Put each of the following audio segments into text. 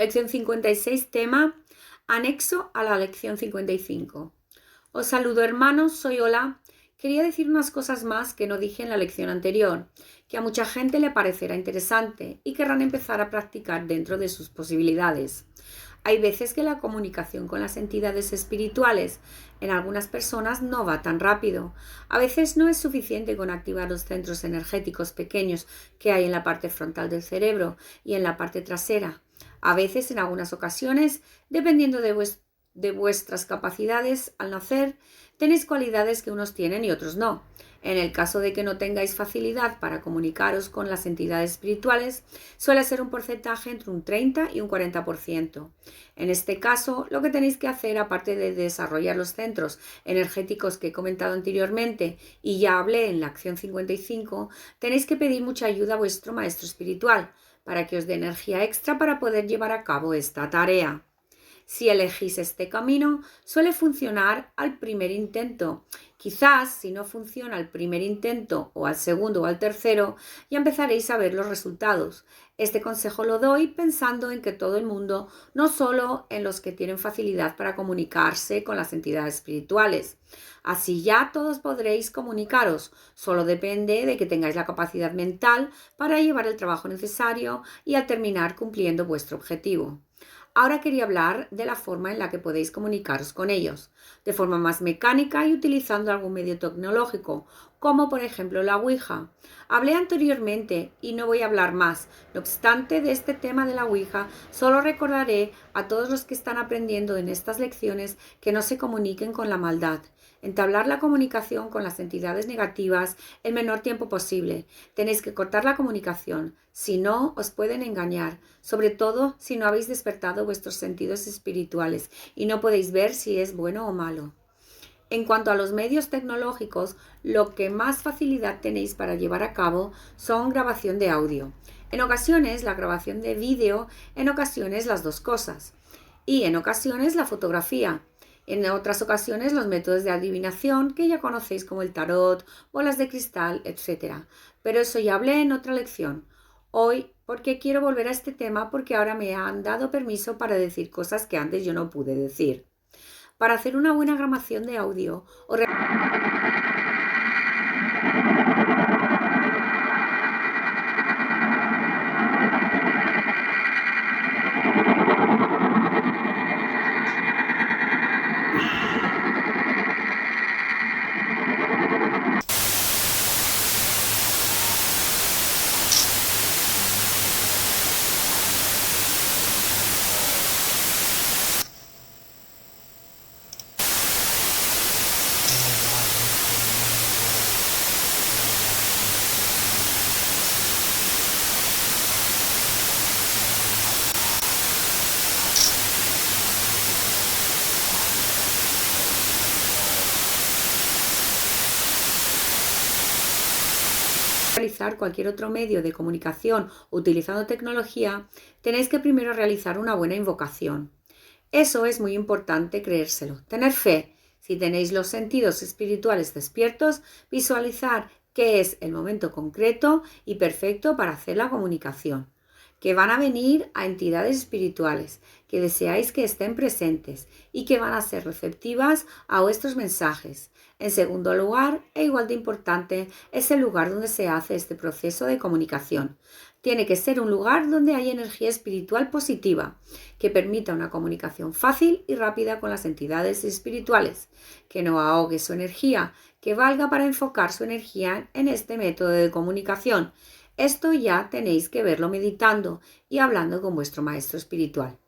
Lección 56, tema anexo a la lección 55. Os saludo, hermanos, soy Ola. Quería decir unas cosas más que no dije en la lección anterior, que a mucha gente le parecerá interesante y querrán empezar a practicar dentro de sus posibilidades. Hay veces que la comunicación con las entidades espirituales en algunas personas no va tan rápido. A veces no es suficiente con activar los centros energéticos pequeños que hay en la parte frontal del cerebro y en la parte trasera. A veces, en algunas ocasiones, dependiendo de vuestras capacidades al nacer, tenéis cualidades que unos tienen y otros no. En el caso de que no tengáis facilidad para comunicaros con las entidades espirituales, suele ser un porcentaje entre un 30 y un 40%. En este caso, lo que tenéis que hacer, aparte de desarrollar los centros energéticos que he comentado anteriormente y ya hablé en la acción 55, tenéis que pedir mucha ayuda a vuestro maestro espiritual para que os dé energía extra para poder llevar a cabo esta tarea. Si elegís este camino, suele funcionar al primer intento. Quizás, si no funciona al primer intento, o al segundo o al tercero, ya empezaréis a ver los resultados. Este consejo lo doy pensando en que todo el mundo, no solo en los que tienen facilidad para comunicarse con las entidades espirituales. Así ya todos podréis comunicaros, solo depende de que tengáis la capacidad mental para llevar el trabajo necesario y al terminar cumpliendo vuestro objetivo. Ahora quería hablar de la forma en la que podéis comunicaros con ellos, de forma más mecánica y utilizando algún medio tecnológico, como por ejemplo la Ouija. Hablé anteriormente y no voy a hablar más. No obstante, de este tema de la Ouija, solo recordaré a todos los que están aprendiendo en estas lecciones que no se comuniquen con la maldad. Entablar la comunicación con las entidades negativas el menor tiempo posible. Tenéis que cortar la comunicación, si no os pueden engañar, sobre todo si no habéis despertado vuestros sentidos espirituales y no podéis ver si es bueno o malo. En cuanto a los medios tecnológicos, lo que más facilidad tenéis para llevar a cabo son grabación de audio. En ocasiones la grabación de vídeo, en ocasiones las dos cosas. Y en ocasiones la fotografía. En otras ocasiones los métodos de adivinación que ya conocéis como el tarot, bolas de cristal, etc. Pero eso ya hablé en otra lección. Hoy, porque quiero volver a este tema porque ahora me han dado permiso para decir cosas que antes yo no pude decir. Para hacer una buena grabación de audio o realizar cualquier otro medio de comunicación utilizando tecnología, tenéis que primero realizar una buena invocación. Eso es muy importante creérselo, tener fe. Si tenéis los sentidos espirituales despiertos, visualizar qué es el momento concreto y perfecto para hacer la comunicación. Que van a venir a entidades espirituales, que deseáis que estén presentes y que van a ser receptivas a vuestros mensajes. En segundo lugar, e igual de importante, es el lugar donde se hace este proceso de comunicación. Tiene que ser un lugar donde haya energía espiritual positiva, que permita una comunicación fácil y rápida con las entidades espirituales, que no ahogue su energía, que valga para enfocar su energía en este método de comunicación. Esto ya tenéis que verlo meditando y hablando con vuestro maestro espiritual.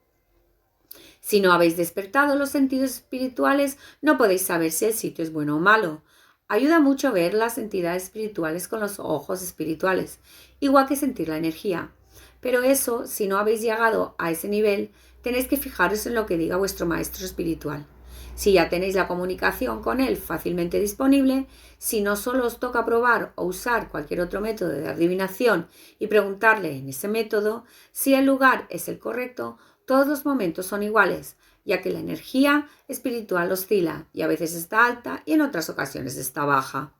Si no habéis despertado los sentidos espirituales, no podéis saber si el sitio es bueno o malo. Ayuda mucho ver las entidades espirituales con los ojos espirituales, igual que sentir la energía. Pero eso, si no habéis llegado a ese nivel, tenéis que fijaros en lo que diga vuestro maestro espiritual. Si ya tenéis la comunicación con él fácilmente disponible, si no solo os toca probar o usar cualquier otro método de adivinación y preguntarle en ese método, si el lugar es el correcto, todos los momentos son iguales, ya que la energía espiritual oscila y a veces está alta y en otras ocasiones está baja.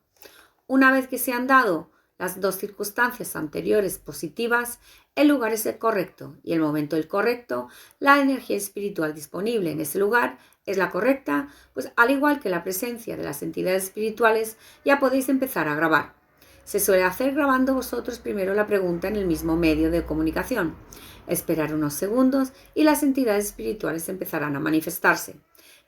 Una vez que se han dado las dos circunstancias anteriores positivas, el lugar es el correcto y el momento el correcto, la energía espiritual disponible en ese lugar es la correcta, pues al igual que la presencia de las entidades espirituales, ya podéis empezar a grabar. Se suele hacer grabando vosotros primero la pregunta en el mismo medio de comunicación. Esperar unos segundos y las entidades espirituales empezarán a manifestarse.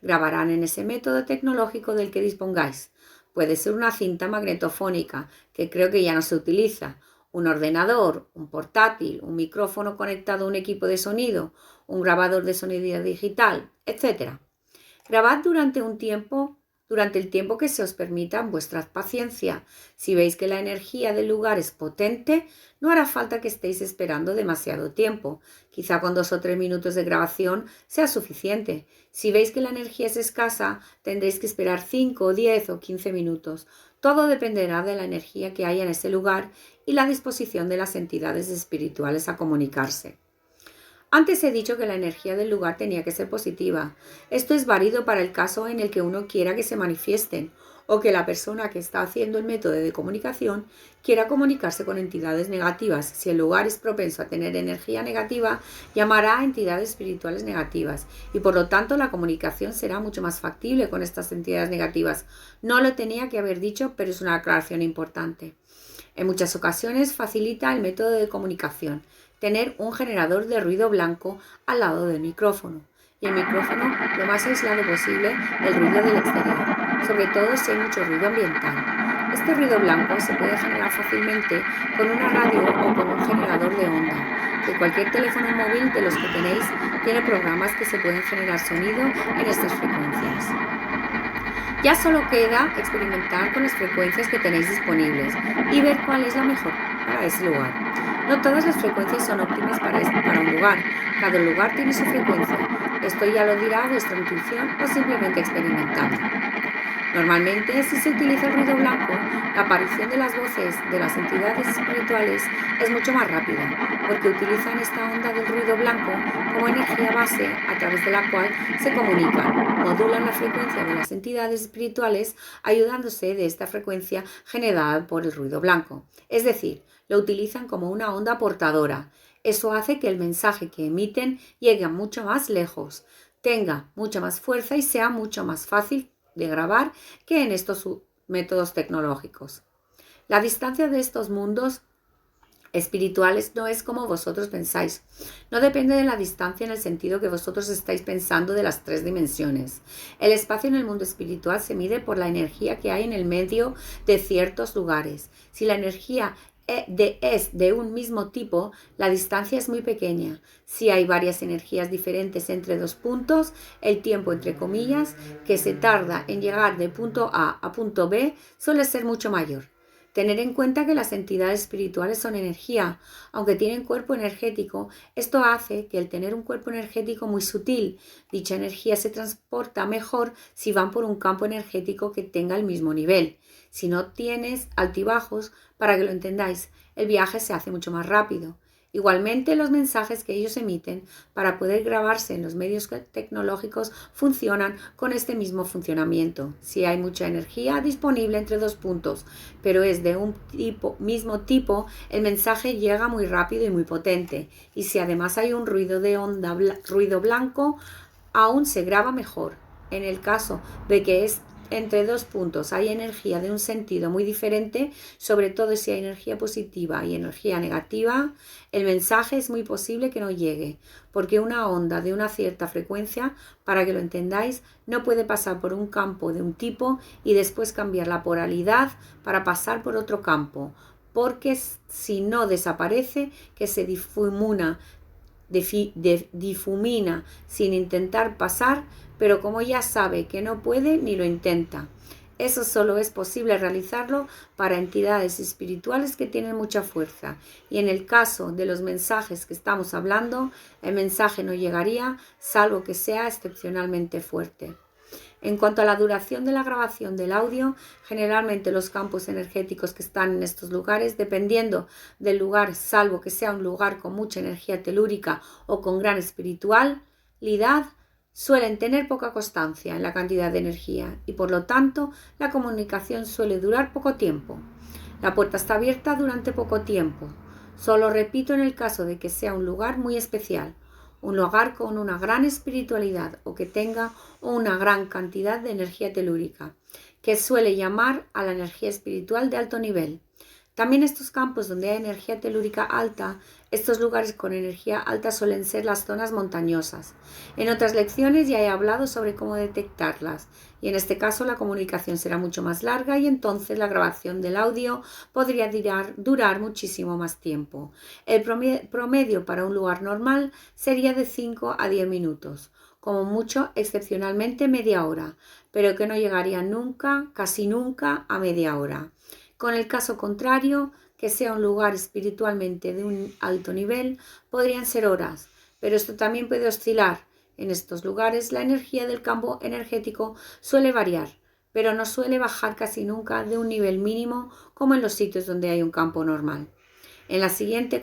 Grabarán en ese método tecnológico del que dispongáis. Puede ser una cinta magnetofónica, que creo que ya no se utiliza, un ordenador, un portátil, un micrófono conectado a un equipo de sonido, un grabador de sonido digital, etc. Grabad durante el tiempo que se os permita vuestra paciencia. Si veis que la energía del lugar es potente, no hará falta que estéis esperando demasiado tiempo. Quizá con 2 o 3 minutos de grabación sea suficiente. Si veis que la energía es escasa, tendréis que esperar 5, 10 o 15 minutos. Todo dependerá de la energía que haya en ese lugar y la disposición de las entidades espirituales a comunicarse. Antes he dicho que la energía del lugar tenía que ser positiva. Esto es válido para el caso en el que uno quiera que se manifiesten o que la persona que está haciendo el método de comunicación quiera comunicarse con entidades negativas. Si el lugar es propenso a tener energía negativa, llamará a entidades espirituales negativas y por lo tanto la comunicación será mucho más factible con estas entidades negativas. No lo tenía que haber dicho, pero es una aclaración importante. En muchas ocasiones facilita el método de comunicación tener un generador de ruido blanco al lado del micrófono y el micrófono lo más aislado posible del ruido del exterior, sobre todo si hay mucho ruido ambiental. Este ruido blanco se puede generar fácilmente con una radio o con un generador de onda, que cualquier teléfono móvil de los que tenéis tiene programas que se pueden generar sonido en estas frecuencias. Ya solo queda experimentar con las frecuencias que tenéis disponibles y ver cuál es la mejor para ese lugar. No todas las frecuencias son óptimas para un lugar. Cada lugar tiene su frecuencia. Esto ya lo dirá vuestra intuición o simplemente experimentando. Normalmente, si se utiliza el ruido blanco, la aparición de las voces de las entidades espirituales es mucho más rápida, porque utilizan esta onda del ruido blanco como energía base a través de la cual se comunican, modulan la frecuencia de las entidades espirituales ayudándose de esta frecuencia generada por el ruido blanco. Es decir, lo utilizan como una onda portadora. Eso hace que el mensaje que emiten llegue mucho más lejos, tenga mucha más fuerza y sea mucho más fácil de grabar que en estos métodos tecnológicos. La distancia de estos mundos espirituales no es como vosotros pensáis. No depende de la distancia en el sentido que vosotros estáis pensando de las 3 dimensiones. El espacio en el mundo espiritual se mide por la energía que hay en el medio de ciertos lugares. Si la energía es de un mismo tipo, la distancia es muy pequeña. Si hay varias energías diferentes entre 2 puntos, el tiempo, entre comillas, que se tarda en llegar de punto A a punto B suele ser mucho mayor. Tener en cuenta que las entidades espirituales son energía, aunque tienen cuerpo energético. Esto hace que el tener un cuerpo energético muy sutil, dicha energía se transporta mejor si van por un campo energético que tenga el mismo nivel. Si no tienes altibajos, para que lo entendáis, el viaje se hace mucho más rápido. Igualmente, los mensajes que ellos emiten para poder grabarse en los medios tecnológicos funcionan con este mismo funcionamiento. Si hay mucha energía disponible entre 2 puntos, pero es de un mismo tipo, el mensaje llega muy rápido y muy potente. Y si además hay un ruido de onda, ruido blanco, aún se graba mejor. En el caso de que entre 2 puntos hay energía de un sentido muy diferente, sobre todo si hay energía positiva y energía negativa, el mensaje es muy posible que no llegue, porque una onda de una cierta frecuencia, para que lo entendáis, no puede pasar por un campo de un tipo y después cambiar la polaridad para pasar por otro campo, porque si no desaparece, que se difumina sin intentar pasar, pero como ya sabe que no puede ni lo intenta. Eso solo es posible realizarlo para entidades espirituales que tienen mucha fuerza. Y en el caso de los mensajes que estamos hablando, el mensaje no llegaría, salvo que sea excepcionalmente fuerte. En cuanto a la duración de la grabación del audio, generalmente los campos energéticos que están en estos lugares, dependiendo del lugar, salvo que sea un lugar con mucha energía telúrica o con gran espiritualidad, suelen tener poca constancia en la cantidad de energía y por lo tanto la comunicación suele durar poco tiempo. La puerta está abierta durante poco tiempo. Solo repito en el caso de que sea un lugar muy especial, un lugar con una gran espiritualidad o que tenga una gran cantidad de energía telúrica, que suele llamar a la energía espiritual de alto nivel. También estos campos donde hay energía telúrica alta, estos lugares con energía alta suelen ser las zonas montañosas. En otras lecciones ya he hablado sobre cómo detectarlas y en este caso la comunicación será mucho más larga y entonces la grabación del audio podría durar muchísimo más tiempo. El promedio para un lugar normal sería de 5 a 10 minutos, como mucho excepcionalmente media hora, pero que no llegaría nunca, casi nunca, a media hora. Con el caso contrario, que sea un lugar espiritualmente de un alto nivel, podrían ser horas, pero esto también puede oscilar. En estos lugares la energía del campo energético suele variar, pero no suele bajar casi nunca de un nivel mínimo como en los sitios donde hay un campo normal. En la siguiente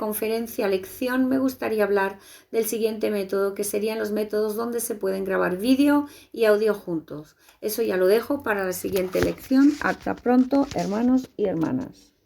lección me gustaría hablar del siguiente método, que serían los métodos donde se pueden grabar vídeo y audio juntos. Eso ya lo dejo para la siguiente lección. Hasta pronto, hermanos y hermanas.